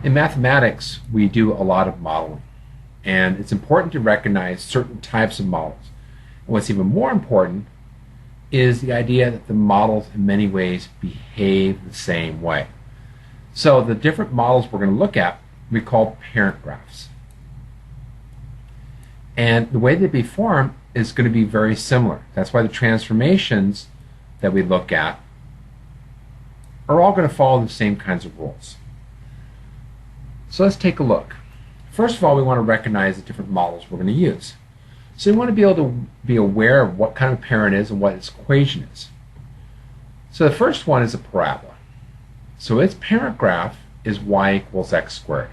In mathematics, we do a lot of modeling, and it's important to recognize certain types of models. And what's even more important is the idea that the models in many ways behave the same way. So the different models we're going to look at we call parent graphs. And the way they be formed is going to be very similar. That's why the transformations that we look at are all going to follow the same kinds of rules. So let's take a look. First of all, we want to recognize the different models we're going to use. So we want to be able to be aware of what kind of parent is and what its equation is. So the first one is a parabola. So its parent graph is y equals x squared.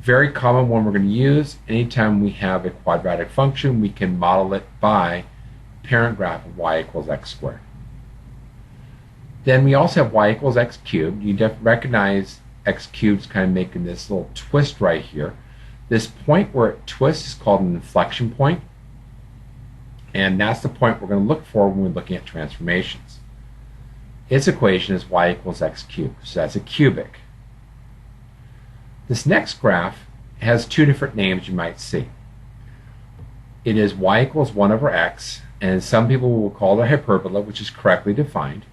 Very common one we're going to use. Anytime we have a quadratic function, we can model it by parent graph of y equals x squared. Then we also have y equals x cubed. You recognize x cubed is kind of making this little twist right here. This point where it twists is called an inflection point, and that's the point we're going to look for when we're looking at transformations. Its equation is y equals x cubed, so that's a cubic. This next graph has two different names you might see. It is y equals 1 over x, and some people will call it a hyperbola, which is correctly defined.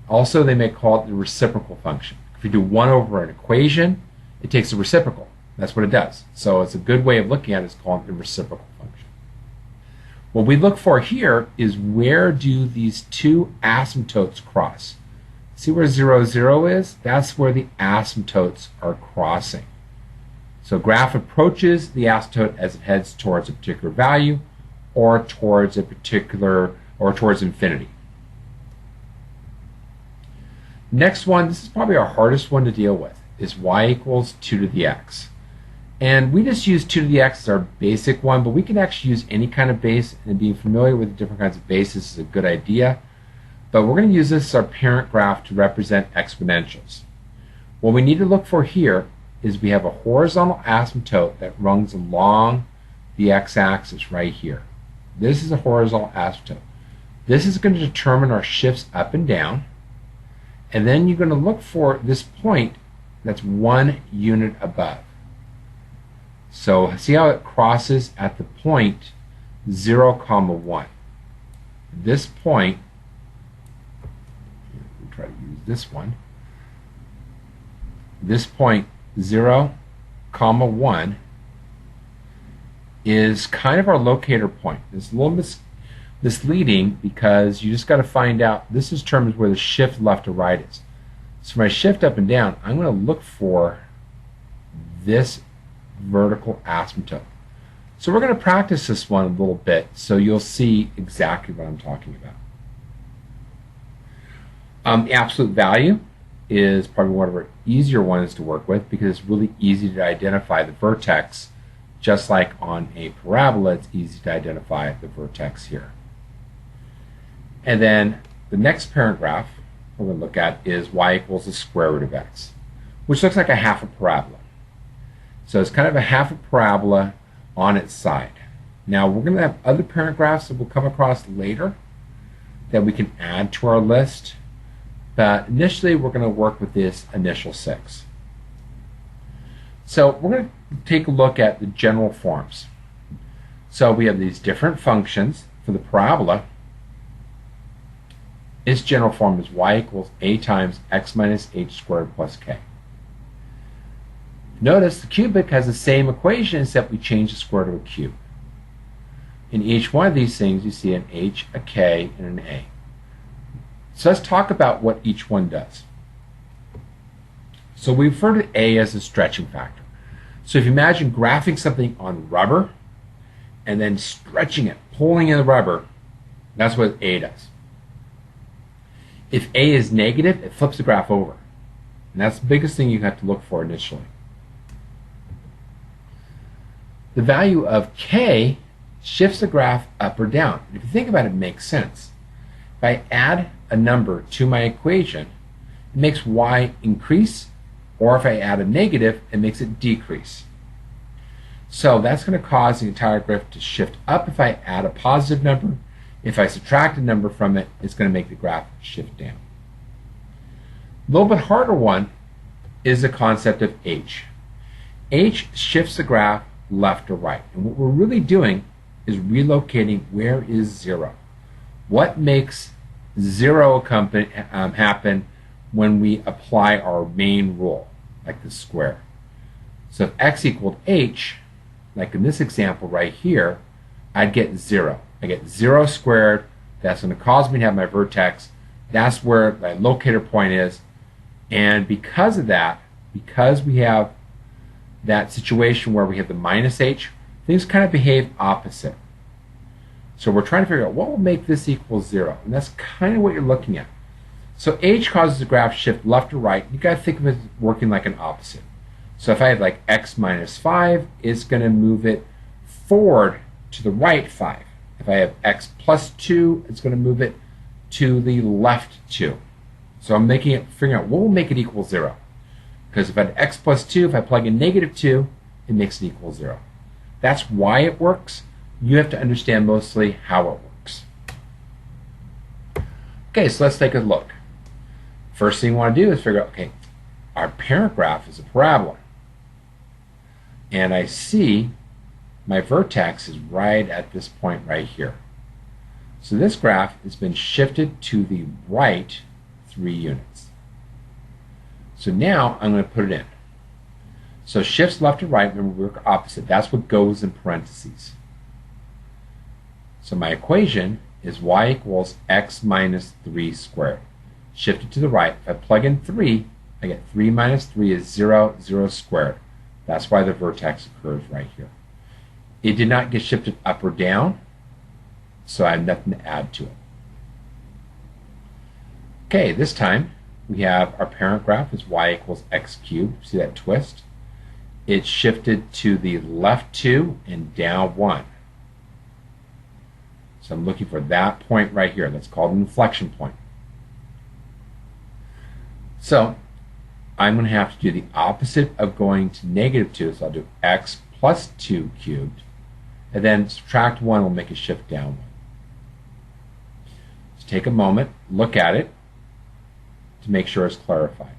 Also, they may call it the reciprocal function. If you do 1 over an equation, it takes a reciprocal. That's what it does. So it's a good way of looking at it is called the reciprocal function. What we look for here is where do these two asymptotes cross. See where 0, 0 is? That's where the asymptotes are crossing. So graph approaches the asymptote as it heads towards a particular value or towards infinity. Next one, this is probably our hardest one to deal with, is y equals 2 to the x. And we just use 2 to the x as our basic one, but we can actually use any kind of base, and being familiar with the different kinds of bases is a good idea. But we're going to use this as our parent graph to represent exponentials. What we need to look for here is we have a horizontal asymptote that runs along the x-axis right here. This is a horizontal asymptote. This is going to determine our shifts up and down. And then you're going to look for this point that's 1 unit above. So see how it crosses at the point 0, 1. This point, we'll try to use this one. This point 0, 1 is kind of our locator point. It's a little misleading because you just got to find out, this determines where the shift left to right is. So my shift up and down, I'm going to look for this vertical asymptote. So we're going to practice this one a little bit so you'll see exactly what I'm talking about. The absolute value is probably one of our easier ones to work with because it's really easy to identify the vertex. Just like on a parabola, it's easy to identify the vertex here. And then the next parent graph we're going to look at is y equals the square root of x, which looks like a half a parabola. So it's kind of a half a parabola on its side. Now we're going to have other parent graphs that we'll come across later that we can add to our list, but initially we're going to work with this initial 6. So we're going to take a look at the general forms. So we have these different functions for the parabola. Its general form is y equals a times x minus h squared plus k. Notice the cubic has the same equation except we change the square to a cube. In each one of these things you see an h, a k, and an a. So let's talk about what each one does. So we refer to a as a stretching factor. So if you imagine graphing something on rubber and then stretching it, pulling in the rubber, that's what a does. If a is negative, it flips the graph over. And that's the biggest thing you have to look for initially. The value of k shifts the graph up or down. If you think about it, it makes sense. If I add a number to my equation, it makes y increase, or if I add a negative, it makes it decrease. So that's going to cause the entire graph to shift up if I add a positive number. If I subtract a number from it, it's going to make the graph shift down. A little bit harder one is the concept of H. H shifts the graph left or right. And what we're really doing is relocating where is 0. What makes 0 happen when we apply our main rule, like the square? So if x equaled h, like in this example right here, I'd get 0. I get 0 squared. That's going to cause me to have my vertex. That's where my locator point is. And because of that, because we have that situation where we have the minus h, things kind of behave opposite. So we're trying to figure out what will make this equal 0. And that's kind of what you're looking at. So h causes the graph to shift left or right. You've got to think of it working like an opposite. So if I have like x minus 5, it's going to move it forward to the right 5. If I have x plus 2, it's going to move it to the left 2. So I'm figuring out what will make it equal 0. Because if I had x plus 2, if I plug in negative 2, it makes it equal 0. That's why it works. You have to understand mostly how it works. Okay, so let's take a look. First thing we want to do is figure out, okay, our parent graph is a parabola. And I see my vertex is right at this point right here. So this graph has been shifted to the right 3 units. So now I'm going to put it in. So shifts left to right, remember we work opposite. That's what goes in parentheses. So my equation is y equals x minus 3 squared. Shifted to the right. If I plug in 3, I get 3 minus 3 is 0, 0 squared. That's why the vertex occurs right here. It did not get shifted up or down, so I have nothing to add to it. Okay, this time we have our parent graph is y equals x cubed. See that twist? It's shifted to the left 2 and down 1. So I'm looking for that point right here. That's called an inflection point. So I'm going to have to do the opposite of going to negative 2. So I'll do x plus 2 cubed. And then subtract 1 will make it shift down 1. So take a moment, look at it to make sure it's clarified.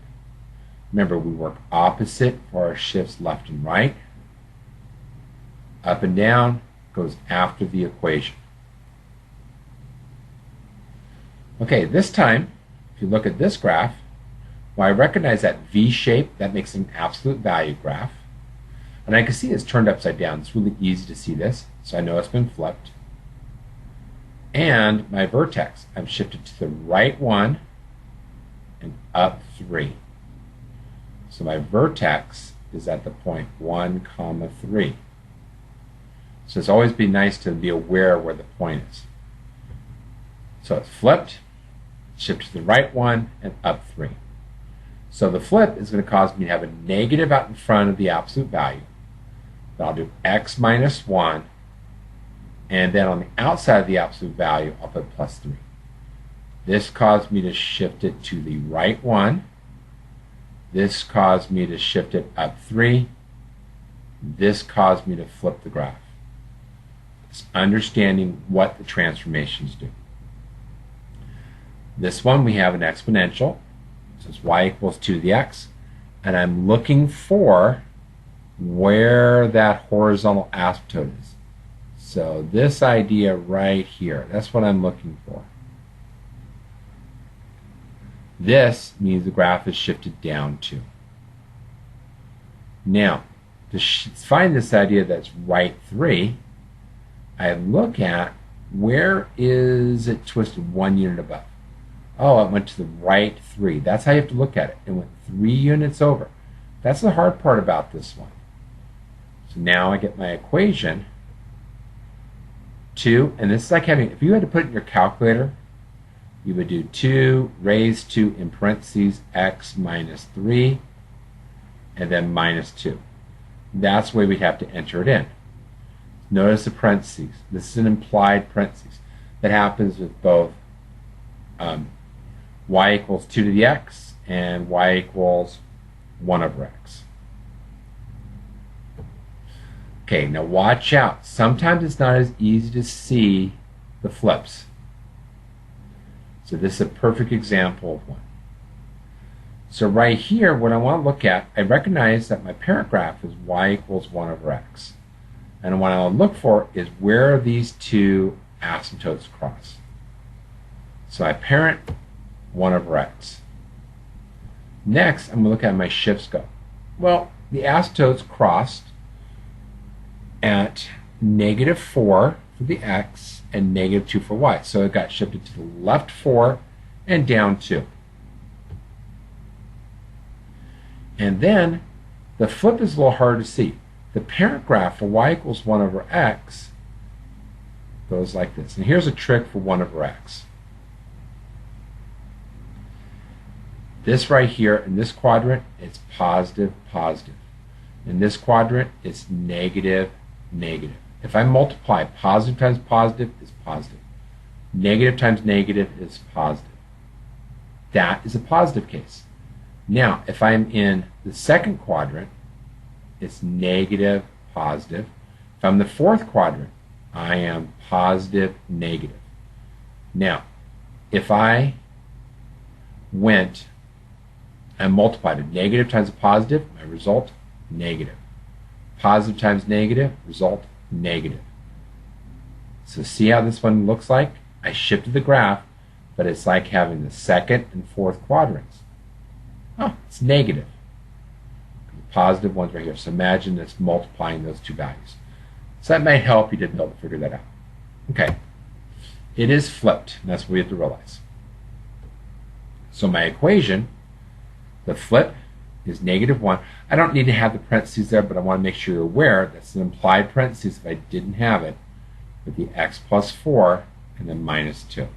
Remember, we work opposite for our shifts left and right. Up and down goes after the equation. Okay, this time, if you look at this graph, well, I recognize that V shape. That makes an absolute value graph. And I can see it's turned upside down. It's really easy to see this, so I know it's been flipped. And my vertex, I've shifted to the right 1 and up 3. So my vertex is at the point 1, comma 3. So it's always be nice to be aware where the point is. So it's flipped, shift to the right 1, and up 3. So the flip is going to cause me to have a negative out in front of the absolute value. But I'll do x minus 1, and then on the outside of the absolute value, I'll put plus 3. This caused me to shift it to the right 1. This caused me to shift it up 3. This caused me to flip the graph. It's understanding what the transformations do. This one we have an exponential. So it's y equals 2 to the x. And I'm looking for where that horizontal asymptote is. So this idea right here, that's what I'm looking for. This means the graph is shifted down 2. Now, to find this idea that's right 3, I look at where is it twisted 1 unit above. Oh, it went to the right 3. That's how you have to look at it. It went 3 units over. That's the hard part about this one. So now I get my equation 2, and this is like having, if you had to put it in your calculator, you would do 2 raised to, in parentheses, x minus 3, and then minus 2. That's the way we'd have to enter it in. Notice the parentheses. This is an implied parentheses. That happens with both y equals 2 to the x and y equals 1 over x. Okay, now watch out. Sometimes it's not as easy to see the flips. So this is a perfect example of one. So right here, what I want to look at, I recognize that my parent graph is y equals 1 over x. And what I want to look for is where these two asymptotes cross. So my parent, 1 over x. Next, I'm going to look at my shifts go. Well, the asymptotes crossed at -4 for the x and -2 for y. So it got shifted to the left 4 and down 2. And then the flip is a little harder to see. The parent graph for y equals 1 over x goes like this. And here's a trick for 1 over x. This right here in this quadrant, it's positive, positive. In this quadrant, it's negative, negative. If I multiply positive times positive, it's positive. Negative times negative is positive. That is a positive case. Now, if I'm in the second quadrant, it's negative, positive. If I'm in the fourth quadrant, I am positive, negative. Now, if I went and multiplied a negative times a positive, my result, negative. Positive times negative, result, negative. So see how this one looks like? I shifted the graph, but it's like having the second and fourth quadrants. Oh, it's negative. The positive one's right here. So imagine it's multiplying those two values. So that might help you to be able to figure that out. Okay. It is flipped, and that's what we have to realize. So my equation, the flip is -1. I don't need to have the parentheses there, but I want to make sure you're aware that's an implied parentheses if I didn't have it, with the x plus 4 and then -2.